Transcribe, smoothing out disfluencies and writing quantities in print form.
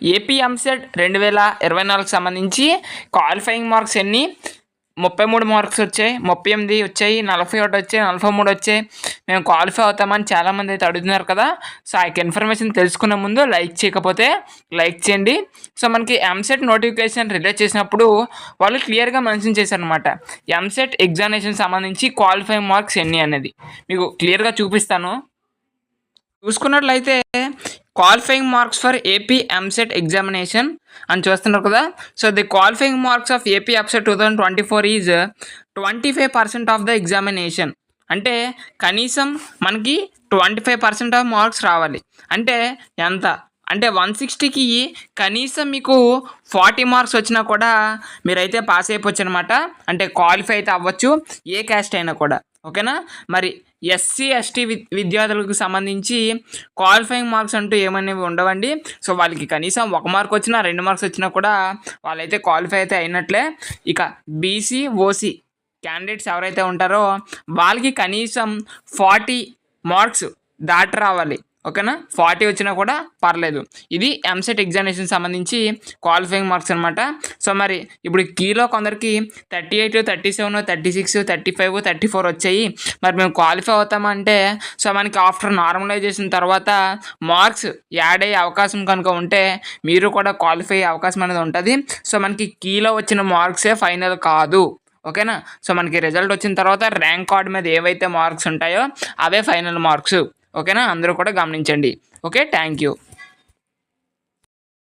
AP EAMCET 2024 సంబంధించి qualifying marks ఎన్ని? 33 marks వచ్చాయి, 38 వచ్చాయి, 41 వచ్చాయి, 43 వచ్చాయి. మేము క్వాలిఫై అవుతామని చాలామంది అయితే అడుగుతున్నారు కదా. సో ఆ యొక్క ఇన్ఫర్మేషన్ తెలుసుకునే ముందు లైక్ చేయకపోతే లైక్ చేయండి. సో మనకి ఎంసెట్ నోటిఫికేషన్ రిలీజ్ చేసినప్పుడు వాళ్ళు క్లియర్గా మెన్షన్ చేశారనమాట. ఎంసెట్ ఎగ్జామినేషన్ సంబంధించి క్వాలిఫైయింగ్ మార్క్స్ ఎన్ని అనేది మీకు క్లియర్గా చూపిస్తాను. చూసుకున్నట్లయితే qualifying marks for AP EAMCET examination అని చూస్తున్నారు కదా. So the qualifying marks of AP EAMCET 2024 is 25% of the examination. అంటే కనీసం మనకి 25% ఆఫ్ మార్క్స్ రావాలి. అంటే ఎంత అంటే 160కి కనీసం మీకు 40 మార్క్స్ వచ్చినా కూడా మీరైతే పాస్ అయిపోవచ్చు అనమాట. అంటే క్వాలిఫై అయితే అవ్వచ్చు ఏ క్యాస్ట్ అయినా కూడా. ఓకేనా. మరి ఎస్సీ ఎస్టీ విద్యార్థులకు సంబంధించి క్వాలిఫైయింగ్ మార్క్స్ అంటూ ఏమనేవి ఉండవండి. సో వాళ్ళకి కనీసం 1 మార్క్ వచ్చినా 2 మార్క్స్ వచ్చినా కూడా వాళ్ళైతే క్వాలిఫై అయితే అయినట్లే. ఇక బీసీ ఓసీ క్యాండిడేట్స్ ఎవరైతే ఉంటారో వాళ్ళకి కనీసం 40 మార్క్స్ దాటి రావాలి. ఓకేనా. 40 వచ్చినా కూడా పర్లేదు. ఇది ఎంసెట్ ఎగ్జామినేషన్ సంబంధించి క్వాలిఫైయింగ్ మార్క్స్ అనమాట. సో మరి ఇప్పుడు కీలో కొందరికి 38, 37, 36, 35, 34 వచ్చాయి. మరి మేము క్వాలిఫై అవుతామంటే సో మనకి ఆఫ్టర్ నార్మలైజేషన్ తర్వాత మార్క్స్ యాడ్ అయ్యే అవకాశం కనుక ఉంటే మీరు కూడా క్వాలిఫై అయ్యే అవకాశం అనేది ఉంటుంది. సో మనకి కీలో వచ్చిన మార్క్సే ఫైనల్ కాదు. ఓకేనా. సో మనకి రిజల్ట్ వచ్చిన తర్వాత ర్యాంక్ కార్డ్ మీద ఏవైతే మార్క్స్ ఉంటాయో అవే ఫైనల్ మార్క్స్. ఓకేనా. అందరూ కూడా గమనించండి. ఓకే. Thank you.